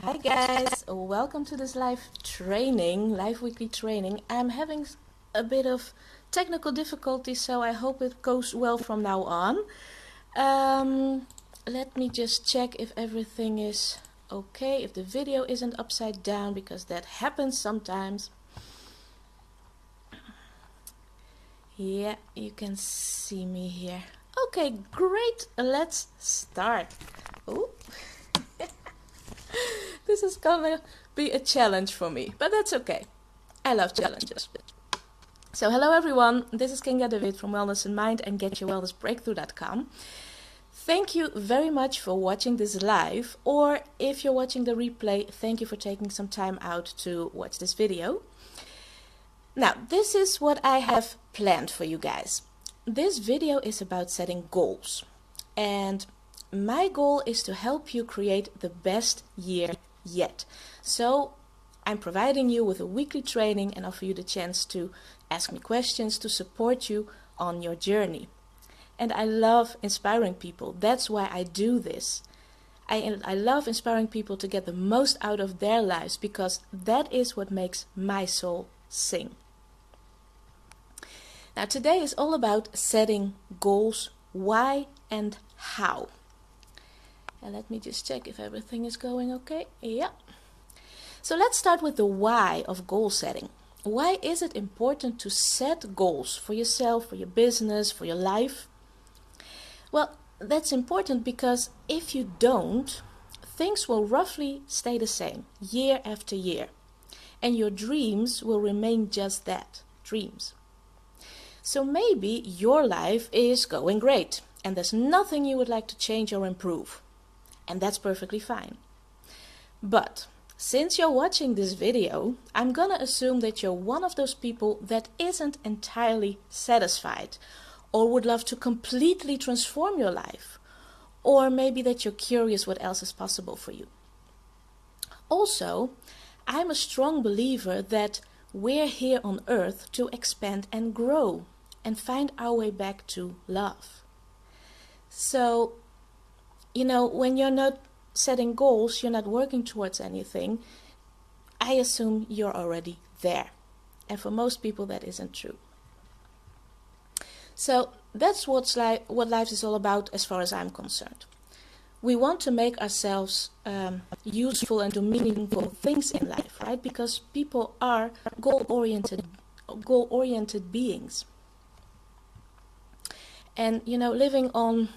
Hi guys, welcome to this live weekly training. I'm having a bit of technical difficulty, so I hope it goes well from now on. Let me just check if everything is okay, if the video isn't upside down, because that happens sometimes. Yeah, you can see me here. Okay, great, let's start. Ooh. This is gonna be a challenge for me, but that's okay. I love challenges. So hello everyone, this is Kinga de Wit from Wellness in Mind and GetYourWellnessBreakthrough.com. Thank you very much for watching this live, or if you're watching the replay, thank you for taking some time out to watch this video. Now, this is what I have planned for you guys. This video is about setting goals, and my goal is to help you create the best year yet. So I'm providing you with a weekly training and offer you the chance to ask me questions to support you on your journey. And I love inspiring people. That's why I do this. I love inspiring people to get the most out of their lives, because that is what makes my soul sing. Now today is all about setting goals, why and how. And let me just check if everything is going okay. Yeah. So let's start with the why of goal setting. Why is it important to set goals for yourself, for your business, for your life? Well, that's important because if you don't, things will roughly stay the same year after year. And your dreams will remain just that, dreams. So maybe your life is going great and there's nothing you would like to change or improve. And that's perfectly fine. But since you're watching this video, I'm gonna assume that you're one of those people that isn't entirely satisfied, or would love to completely transform your life, or maybe that you're curious what else is possible for you. Also, I'm a strong believer that we're here on earth to expand and grow and find our way back to love. So, you know, when you're not setting goals, you're not working towards anything, I assume you're already there. And for most people, that isn't true. So that's what life is all about as far as I'm concerned. We want to make ourselves useful and do meaningful things in life, right? Because people are goal-oriented beings. And, you know, living on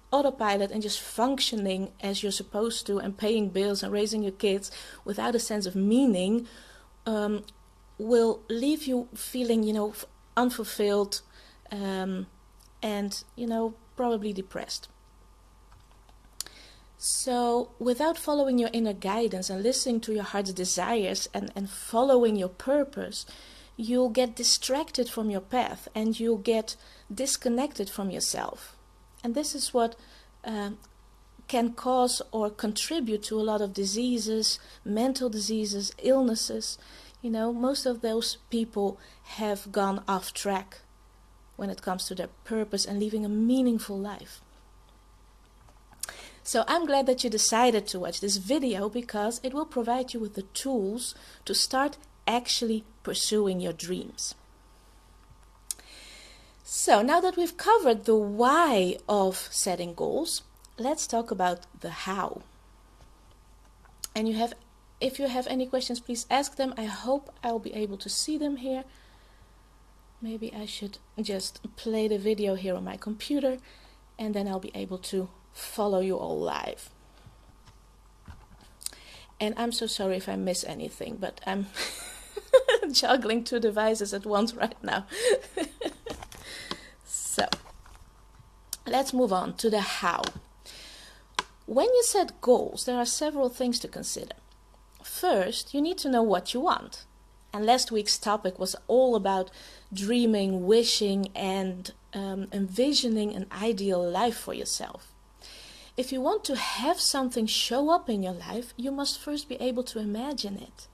autopilot and just functioning as you're supposed to and paying bills and raising your kids without a sense of meaning will leave you feeling, you know, unfulfilled and, you know, probably depressed. So without following your inner guidance and listening to your heart's desires and following your purpose, you'll get distracted from your path and you'll get disconnected from yourself. And this is what can cause or contribute to a lot of diseases, mental diseases, illnesses. You know, most of those people have gone off track when it comes to their purpose and living a meaningful life. So I'm glad that you decided to watch this video, because it will provide you with the tools to start actually pursuing your dreams. So now that we've covered the why of setting goals, let's talk about the how. And if you have any questions, please ask them. I hope I'll be able to see them here. Maybe I should just play the video here on my computer, and then I'll be able to follow you all live. And I'm so sorry if I miss anything, but I'm juggling two devices at once right now. So, let's move on to the how. When you set goals, there are several things to consider. First, you need to know what you want. And last week's topic was all about dreaming, wishing, and envisioning an ideal life for yourself. If you want to have something show up in your life, you must first be able to imagine it.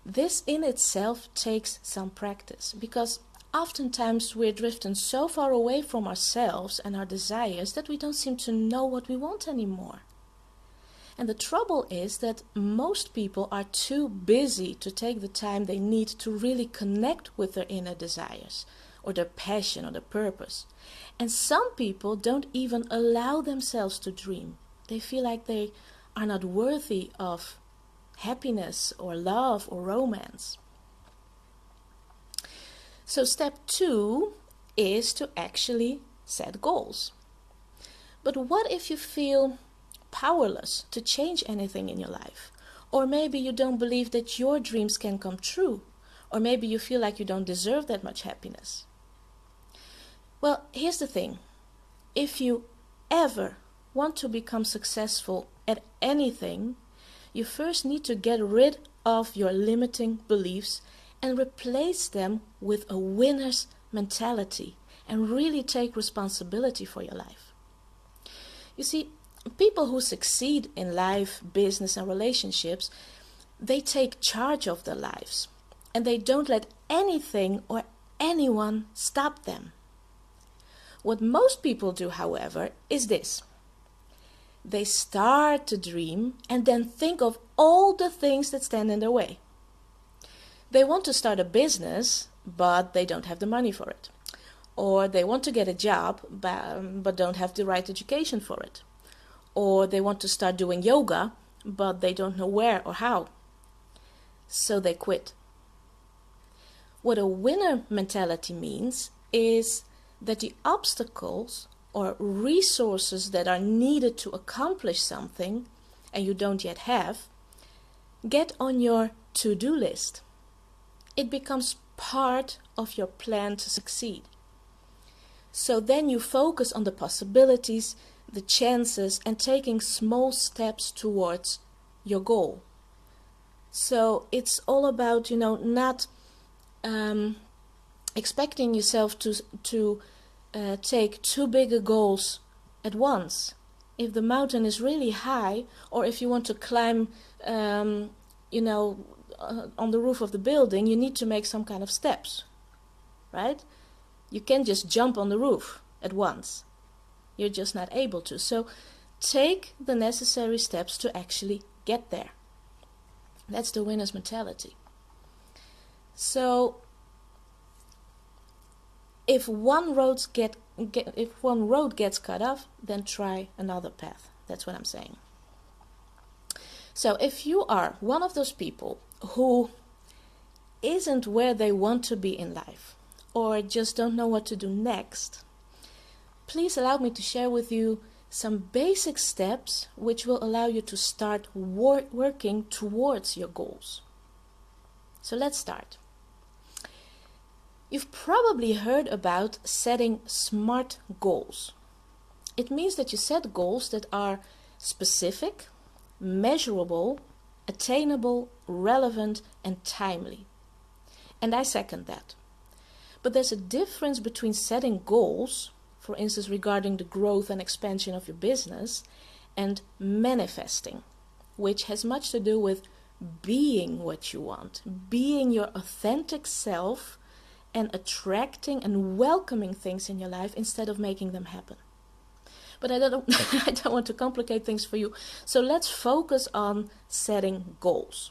This in itself takes some practice, because oftentimes we're drifting so far away from ourselves and our desires that we don't seem to know what we want anymore. And the trouble is that most people are too busy to take the time they need to really connect with their inner desires or their passion or their purpose. And some people don't even allow themselves to dream. They feel like they are not worthy of happiness or love or romance. So step 2 is to actually set goals. But what if you feel powerless to change anything in your life? Or maybe you don't believe that your dreams can come true. Or maybe you feel like you don't deserve that much happiness. Well, here's the thing. If you ever want to become successful at anything, you first need to get rid of your limiting beliefs and replace them with a winner's mentality and really take responsibility for your life. You see, people who succeed in life, business and relationships, they take charge of their lives and they don't let anything or anyone stop them. What most people do, however, is this. They start to dream and then think of all the things that stand in their way. They want to start a business, but they don't have the money for it. Or they want to get a job, but don't have the right education for it. Or they want to start doing yoga, but they don't know where or how. So they quit. What a winner mentality means is that the obstacles or resources that are needed to accomplish something, and you don't yet have, get on your to-do list. It becomes part of your plan to succeed. So then you focus on the possibilities, the chances, and taking small steps towards your goal. So it's all about, not expecting yourself to take too big goals at once. If the mountain is really high, or if you want to climb, on the roof of the building, you need to make some kind of steps, right? You can't just jump on the roof at once. You're just not able to. So take the necessary steps to actually get there. That's the winner's mentality. So if one road gets cut off, then try another path. That's what I'm saying. So if you are one of those people who isn't where they want to be in life, or just don't know what to do next, please allow me to share with you some basic steps which will allow you to start working towards your goals. So let's start. You've probably heard about setting SMART goals. It means that you set goals that are specific, measurable, attainable, relevant, and timely. And I second that. But there's a difference between setting goals, for instance regarding the growth and expansion of your business, and manifesting, which has much to do with being what you want, being your authentic self, and attracting and welcoming things in your life instead of making them happen. But I don't I don't want to complicate things for you, so let's focus on setting goals.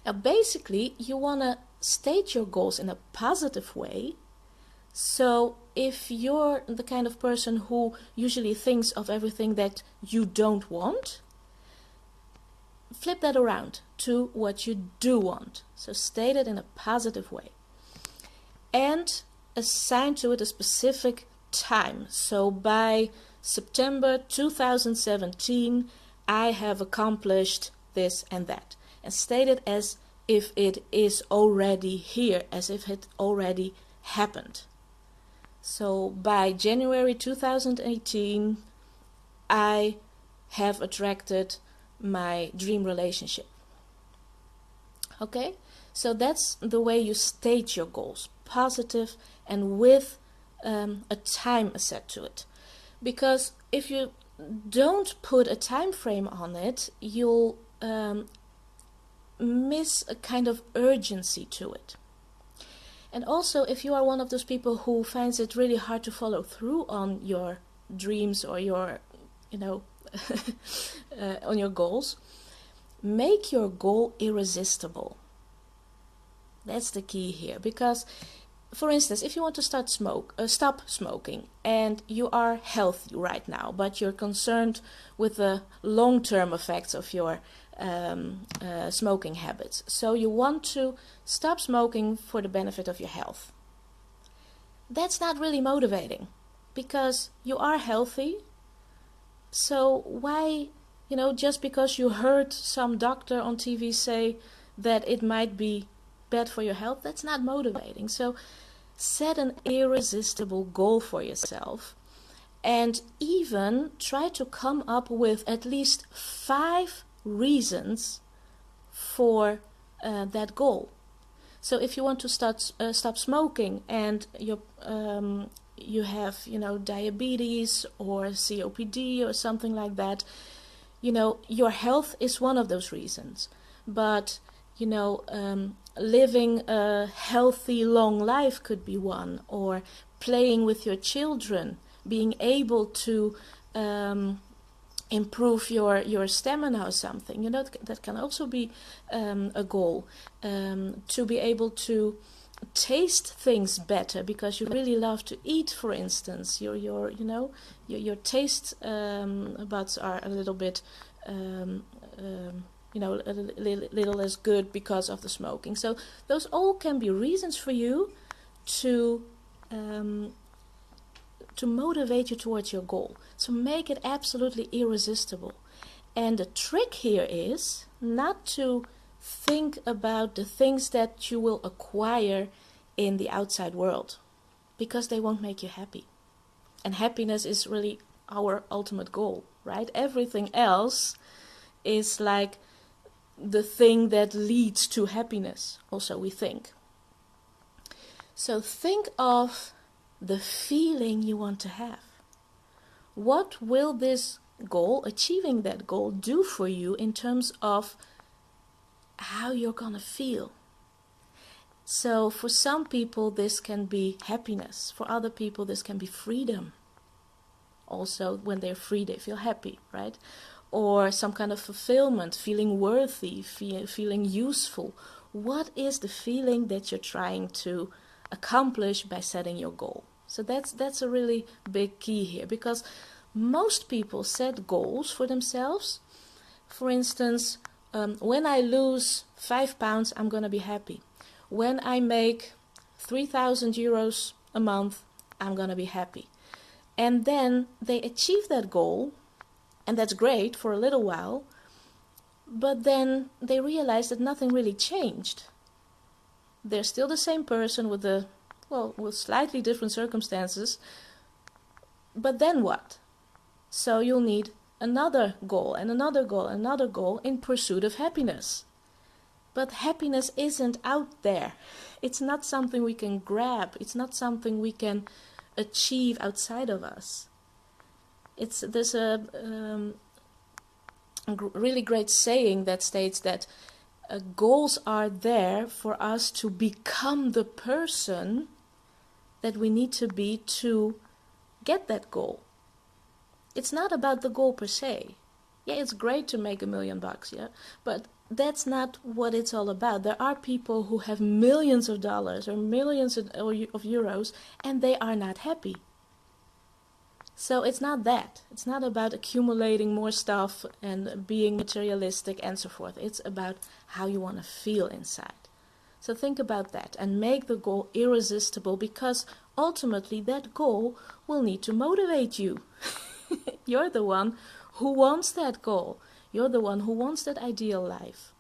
Now basically you want to state your goals in a positive way. So if you're the kind of person who usually thinks of everything that you don't want, flip that around to what you do want. So state it in a positive way. And assign to it a specific time. So by September 2017, I have accomplished this and that. And state it as if it is already here, as if it already happened. So by January 2018, I have attracted my dream relationship. Okay, so that's the way you state your goals, positive and with a time set to it. Because if you don't put a time frame on it, you'll miss a kind of urgency to it. And also, if you are one of those people who finds it really hard to follow through on your dreams or your on your goals, make your goal irresistible. That's the key here, because for instance, if you want to stop smoking, and you are healthy right now, but you're concerned with the long-term effects of your smoking habits, so you want to stop smoking for the benefit of your health, that's not really motivating, because you are healthy. So why, just because you heard some doctor on TV say that it might be bad for your health, that's not motivating. So set an irresistible goal for yourself, and even try to come up with at least 5 reasons for that goal. So if you want to stop smoking, and you have diabetes or COPD or something like that, your health is one of those reasons, but living a healthy long life could be one, or playing with your children, being able to improve your stamina or something, that can also be a goal. To be able to taste things better because you really love to eat, for instance. Your taste buds are a little bit a little less good because of the smoking. So those all can be reasons for you to motivate you towards your goal. So make it absolutely irresistible. And the trick here is not to think about the things that you will acquire in the outside world, because they won't make you happy. And happiness is really our ultimate goal, right? Everything else is like the thing that leads to happiness, also, we think. So think of the feeling you want to have. What will this goal, achieving that goal, do for you in terms of how you're gonna feel? So for some people this can be happiness. For other people this can be freedom. Also, when they're free they feel happy, right? Or some kind of fulfillment, feeling worthy, feeling useful. What is the feeling that you're trying to accomplish by setting your goal? So that's a really big key here, because most people set goals for themselves. For instance, when I lose 5 pounds, I'm going to be happy. When I make 3,000 euros a month, I'm going to be happy. And then they achieve that goal, and that's great for a little while, but then they realize that nothing really changed. They're still the same person with slightly different circumstances, but then what? So you'll need another goal and another goal and another goal in pursuit of happiness. But happiness isn't out there. It's not something we can grab. It's not something we can achieve outside of us. There's a really great saying that states that goals are there for us to become the person that we need to be to get that goal. It's not about the goal per se. Yeah, it's great to make $1 million, yeah, but that's not what it's all about. There are people who have millions of dollars or millions of euros, and they are not happy. So it's not that. It's not about accumulating more stuff and being materialistic and so forth. It's about how you want to feel inside. So think about that and make the goal irresistible, because ultimately that goal will need to motivate you. You're the one who wants that goal. You're the one who wants that ideal life.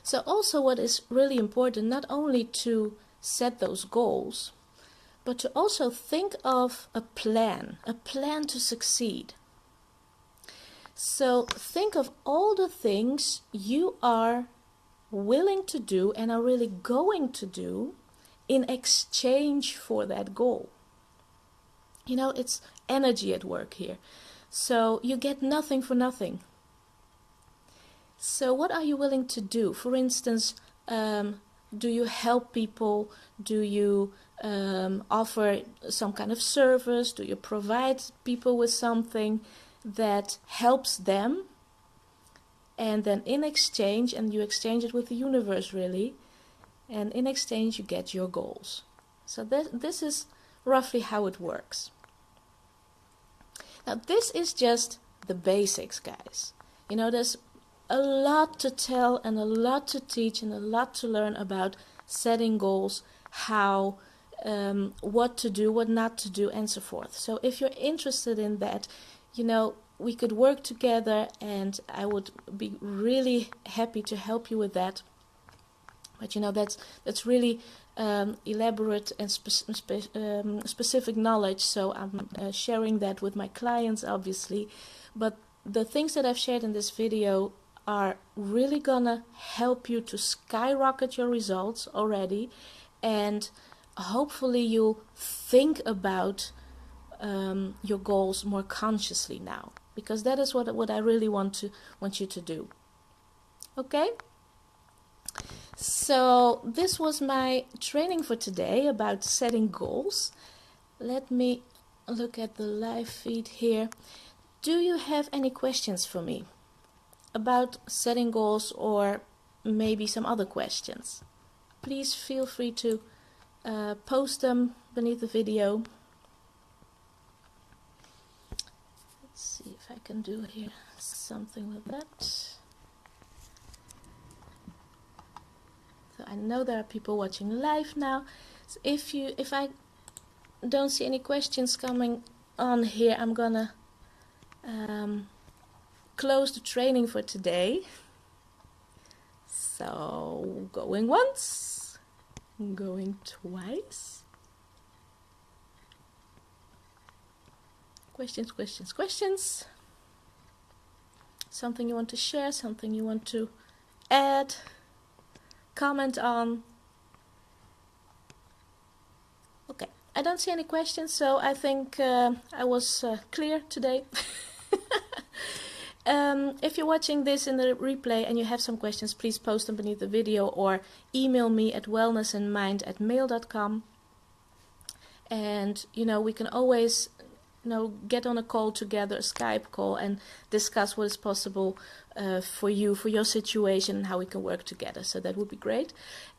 So also what is really important, not only to set those goals, but to also think of a plan to succeed. So think of all the things you are willing to do and are really going to do in exchange for that goal. It's energy at work here. So you get nothing for nothing. So what are you willing to do? For instance, do you help people? Do you offer some kind of service? Do you provide people with something? that helps them, and then in exchange, and you exchange it with the universe really, and in exchange you get your goals. So this is roughly how it works. Now this is just the basics, guys. You know, there's a lot to tell and a lot to teach and a lot to learn about setting goals, how, what to do, what not to do, and so forth. So if you're interested in that, you know, we could work together, and I would be really happy to help you with that. But you know, that's really elaborate and specific knowledge, so I'm sharing that with my clients, obviously. But the things that I've shared in this video are really gonna help you to skyrocket your results already, and hopefully you'll think about your goals more consciously now, because that is what I really want you to do. Okay? So this was my training for today about setting goals. Let me look at the live feed here. Do you have any questions for me about setting goals, or maybe some other questions? Please feel free to post them beneath the video. Let's see if I can do here something with that. So I know there are people watching live now. So if I don't see any questions coming on here, I'm gonna close the training for today. So going once, going twice. Questions. Something you want to share, something you want to add, comment on. Okay, I don't see any questions, so I think I was clear today. If you're watching this in the replay and you have some questions, please post them beneath the video or email me at wellnessandmind@mail.com. And you know, we can always get on a call together, a Skype call, and discuss what is possible for you, for your situation, and how we can work together. So that would be great.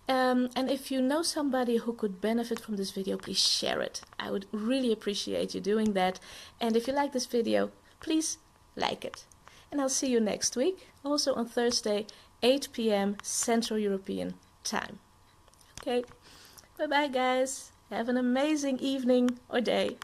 And if you know somebody who could benefit from this video, please share it. I would really appreciate you doing that. And if you like this video, please like it. And I'll see you next week, also on Thursday, 8 p.m. Central European Time. Okay, bye-bye guys. Have an amazing evening or day.